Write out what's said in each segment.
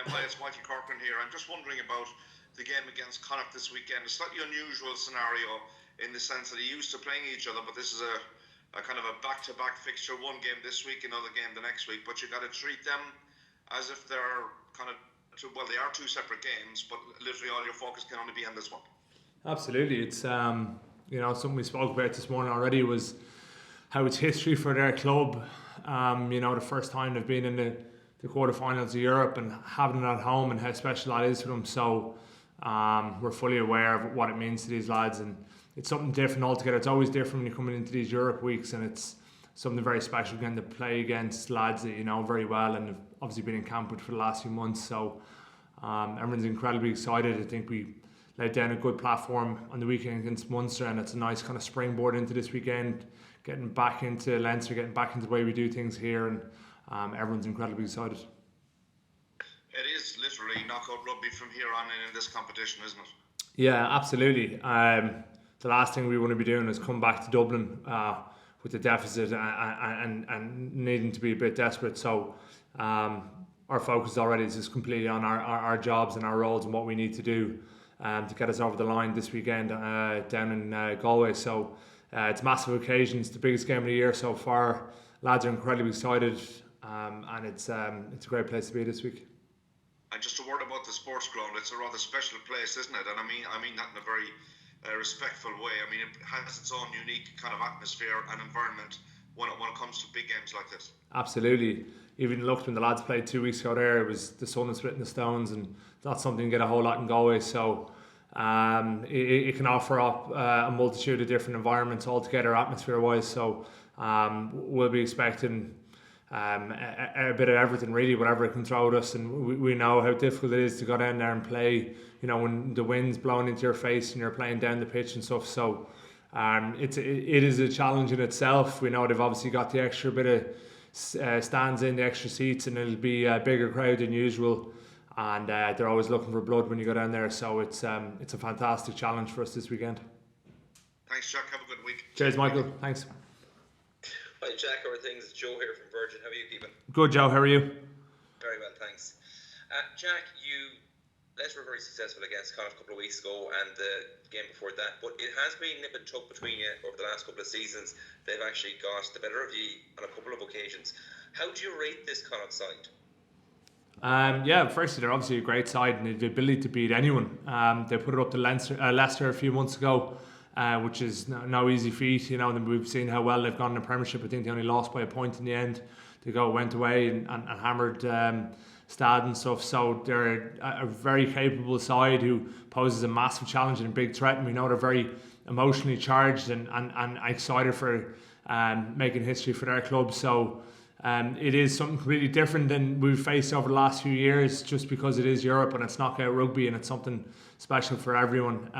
Hi, it's Michael Corcoran here. I'm just wondering about the game against Connacht this weekend. A slightly unusual scenario in the sense that they're used to playing each other, but this is a kind of a back-to-back fixture. One game this week, another game the next week. But you got to treat them as if they're kind of they are two separate games, but literally all your focus can only be on this one. Absolutely, it's something we spoke about this morning already was how it's history for their club. The first time they've been in the quarterfinals of Europe and having it at home and how special that is for them. So we're fully aware of what it means to these lads, and it's something different altogether. It's always different when you're coming into these Europe weeks, and it's something very special getting to play against lads that you know very well and have obviously been in camp with for the last few months. So everyone's incredibly excited. I think we laid down a good platform on the weekend against Munster, and it's a nice kind of springboard into this weekend, getting back into Leinster, getting back into the way we do things here, and everyone's incredibly excited. It is literally knockout rugby from here on in this competition, isn't it? Yeah, absolutely. The last thing we want to be doing is come back to Dublin with the deficit and needing to be a bit desperate. So our focus already is just completely on our jobs and our roles and what we need to do to get us over the line this weekend down in Galway. So it's a massive occasion. It's the biggest game of the year so far. Lads are incredibly excited, and it's a great place to be this week. And just a word about the sports ground. It's a rather special place, isn't it? And I mean that in a very respectful way. I mean, it has its own unique kind of atmosphere and environment when it comes to big games like this. Absolutely. Even looked when the lads played 2 weeks ago there, it was the sun is splitting the stones, and that's something you get a whole lot in Galway. So it can offer up a multitude of different environments altogether, atmosphere-wise. So we'll be expecting a bit of everything, really, whatever it can throw at us. And we know how difficult it is to go down there and play, when the wind's blowing into your face and you're playing down the pitch and stuff. So it is a challenge in itself. We know they've obviously got the extra bit of stands in, the extra seats, and it'll be a bigger crowd than usual. And they're always looking for blood when you go down there. So it's a fantastic challenge for us this weekend. Thanks, Jack. Have a good week. Cheers, Michael. Thanks. Hi, Jack. How are things? It's Joe here from Virgin. How are you keeping? Good, Joe. How are you? Very well, thanks. Jack, Leicester were very successful against Connacht a couple of weeks ago and the game before that, but it has been nip and tuck between you over the last couple of seasons. They've actually got the better of you on a couple of occasions. How do you rate this Connacht side? Firstly, they're obviously a great side and the ability to beat anyone. They put it up to Leicester a few months ago, which is no easy feat. We've seen how well they've gone in the Premiership. I think they only lost by a point in the end. They went away and hammered Stad and stuff. So they're a very capable side who poses a massive challenge and a big threat. And we know they're very emotionally charged and excited for making history for their club. So it is something completely different than we've faced over the last few years, just because it is Europe and it's knockout rugby and it's something special for everyone.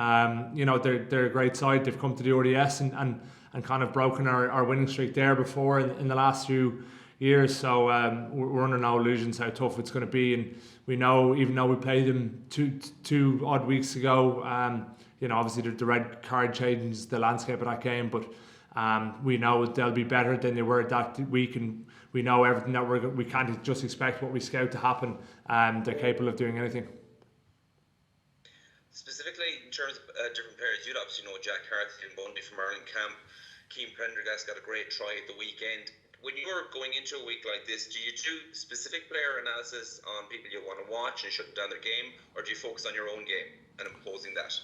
They're a great side. They've come to the RDS and kind of broken our winning streak there before in the last few years. So we're under no illusions how tough it's going to be. And we know, even though we played them two odd weeks ago, obviously the red card changes the landscape of that game, but we know they'll be better than they were that week, and we know everything that we can't just expect what we scout to happen. They're capable of doing anything. Specifically in terms of different players, you'd obviously know Jack Carthy and Bundy from Ireland camp. Keane Prendergast got a great try at the weekend. When you're going into a week like this, do you do specific player analysis on people you want to watch and shutting down their game, or do you focus on your own game and imposing that?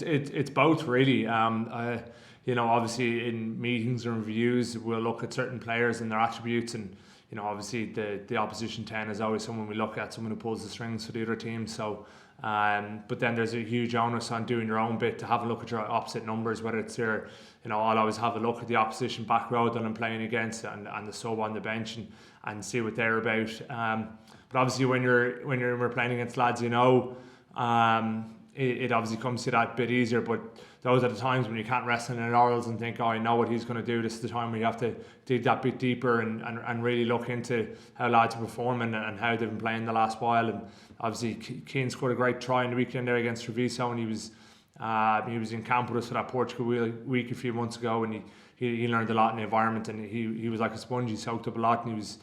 It's both, really. Obviously in meetings and reviews, we'll look at certain players and their attributes, and obviously the opposition 10 is always someone we look at, someone who pulls the strings for the other team. So but then there's a huge onus on doing your own bit to have a look at your opposite numbers, whether it's your I'll always have a look at the opposition back row that I'm playing against and the sub on the bench and see what they're about. But obviously when we're playing against lads, it obviously comes to that bit easier. But those are the times when you can't rest on your laurels and think, I know what he's going to do. This is the time where you have to dig that bit deeper and really look into how lads are performing and how they've been playing the last while. And obviously Keane scored a great try in the weekend there against Treviso, and he was in camp with us for that Portugal week a few months ago, and he learned a lot in the environment, and he was like a sponge. He soaked up a lot, and he was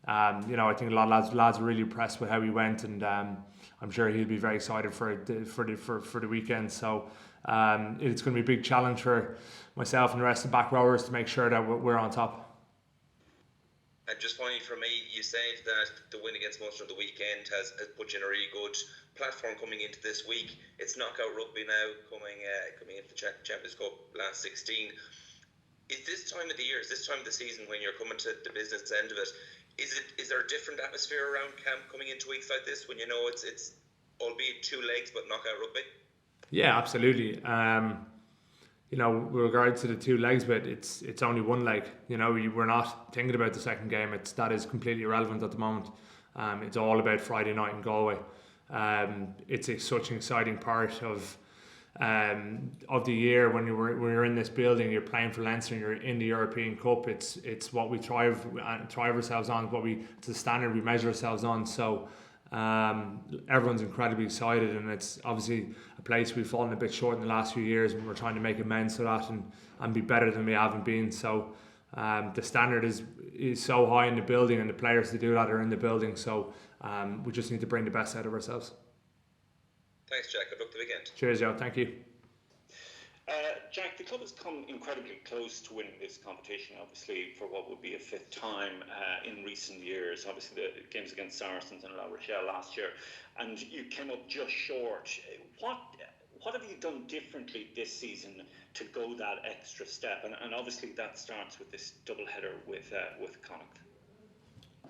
I think a lot of lads were really impressed with how he went, and I'm sure he'll be very excited for the weekend. So it's going to be a big challenge for myself and the rest of the back rowers to make sure that we're on top. And just finally for me, you said that the win against Munster on the weekend has put you in a really good platform coming into this week. It's knockout rugby now, coming into the Champions Cup last 16. Is this time of the year, is this time of the season when you're coming to the business end of it, is there a different atmosphere around camp coming into weeks like this when you know it's albeit 2 legs but knockout rugby? Yeah, absolutely. With regard to the 2 legs, but it's only 1 leg. We're not thinking about the second game. That is completely irrelevant at the moment. It's all about Friday night in Galway. It's such an exciting part of the year when you're in this building, you're playing for Leinster, and you're in the European Cup. It's what we thrive ourselves on. It's the standard we measure ourselves on. So everyone's incredibly excited, and it's obviously a place we've fallen a bit short in the last few years, and we're trying to make amends for that and be better than we haven't been. So the standard is so high in the building, and the players to do that are in the building. So we just need to bring the best out of ourselves. Thanks, Jack. Good luck the weekend. Cheers, Joe. Thank you. Jack, the club has come incredibly close to winning this competition, obviously, for what would be a 5th time in recent years. Obviously, the games against Saracens and La Rochelle last year, and you came up just short. What have you done differently this season to go that extra step? And obviously, that starts with this doubleheader with Connacht. I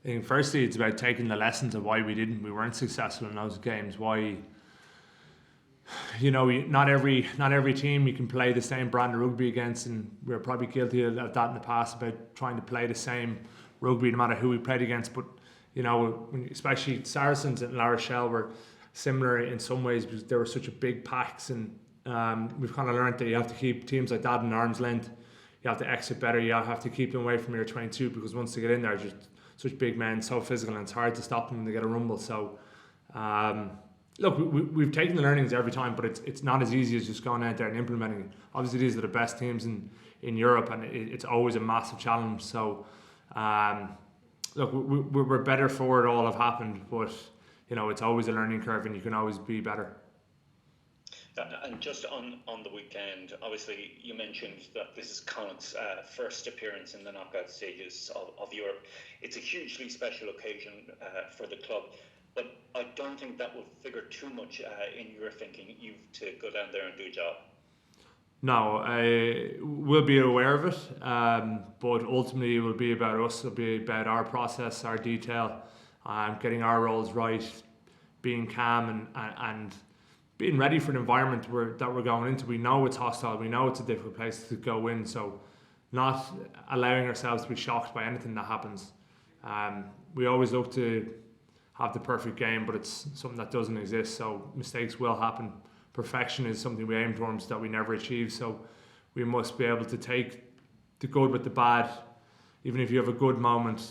think firstly, it's about taking the lessons of why we weren't successful in those games. Why. Not every team you can play the same brand of rugby against, and we're probably guilty of that in the past about trying to play the same rugby no matter who we played against. But especially Saracens and La Rochelle were similar in some ways because they were such a big packs, and we've kind of learned that you have to keep teams like that in arm's length. You have to exit better. You have to keep them away from your 22 because once they get in there, just such big men, so physical, and it's hard to stop them when they get a rumble. So. Look, we've taken the learnings every time, but it's not as easy as just going out there and implementing it. Obviously, these are the best teams in Europe, and it's always a massive challenge. So, look, we're better for it all have happened, but it's always a learning curve, and you can always be better. And just on the weekend, obviously you mentioned that this is Connacht's first appearance in the knockout stages of Europe. It's a hugely special occasion for the club. But I don't think that will figure too much in your thinking. You've to go down there and do a job. No, we'll be aware of it, but ultimately it will be about us. It'll be about our process, our detail, getting our roles right, being calm and being ready for the environment that we're going into. We know it's hostile. We know it's a difficult place to go in. So not allowing ourselves to be shocked by anything that happens. We always look to have the perfect game, but it's something that doesn't exist. So mistakes will happen. Perfection is something we aim towards that we never achieve. So we must be able to take the good with the bad. Even if you have a good moment,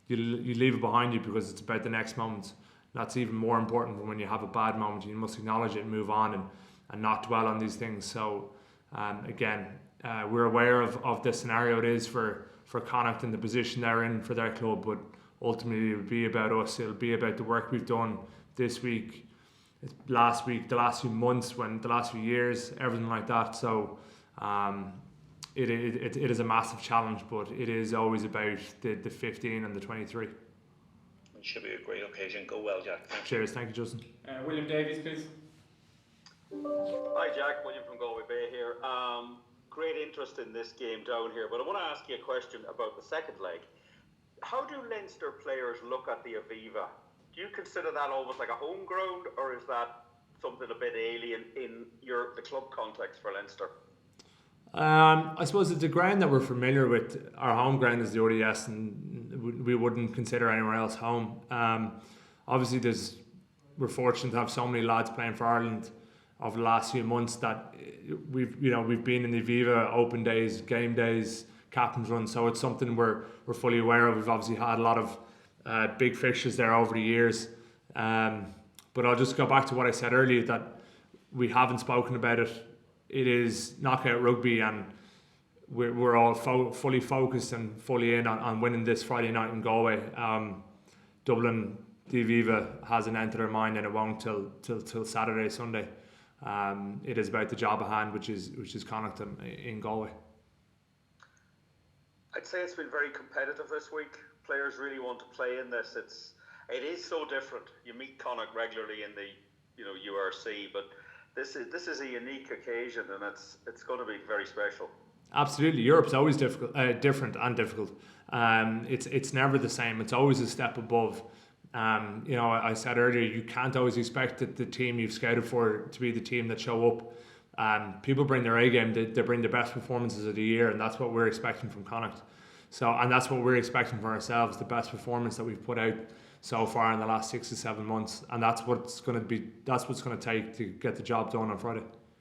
you leave it behind you because it's about the next moment. That's even more important when you have a bad moment. You must acknowledge it and move on and not dwell on these things. So again, we're aware of the scenario it is for Connacht and the position they're in for their club, but ultimately it'll be about us. It'll be about the work we've done this week, last week, the last few months, the last few years, everything like that. So it is a massive challenge, but it is always about the 15 and the 23. It should be a great occasion. Go well, Jack. Thanks. Cheers. Thank you, Justin. William Davies, please. Hi, Jack. William from Galway Bay here. Great interest in this game down here, but I want to ask you a question about the second leg. How do Leinster players look at the Aviva? Do you consider that almost like a home ground, or is that something a bit alien in the club context for Leinster? I suppose it's a ground that we're familiar with. Our home ground is the ODS, and we wouldn't consider anywhere else home. Obviously, we're fortunate to have so many lads playing for Ireland over the last few months that we've been in the Aviva open days, game days, captain's run, so it's something we're fully aware of. We've obviously had a lot of big fixtures there over the years, but I'll just go back to what I said earlier, that we haven't spoken about it. It is knockout rugby, and we're all fully focused and fully in on winning this Friday night in Galway. Dublin, the Aviva hasn't entered our mind, and it won't till Saturday, Sunday. It is about the job at hand, which is Connacht in Galway. I'd say it's been very competitive this week. Players really want to play in this. It is so different. You meet Connacht regularly in the URC, but this is a unique occasion, and it's going to be very special. Absolutely, Europe's always difficult, different and difficult. It's never the same. It's always a step above. I said earlier, you can't always expect that the team you've scouted for to be the team that show up. People bring their A game. They bring the best performances of the year, and that's what we're expecting from Connacht. And that's what we're expecting from ourselves, the best performance that we've put out so far in the last 6 to 7 months, and that's what's going to take to get the job done on Friday.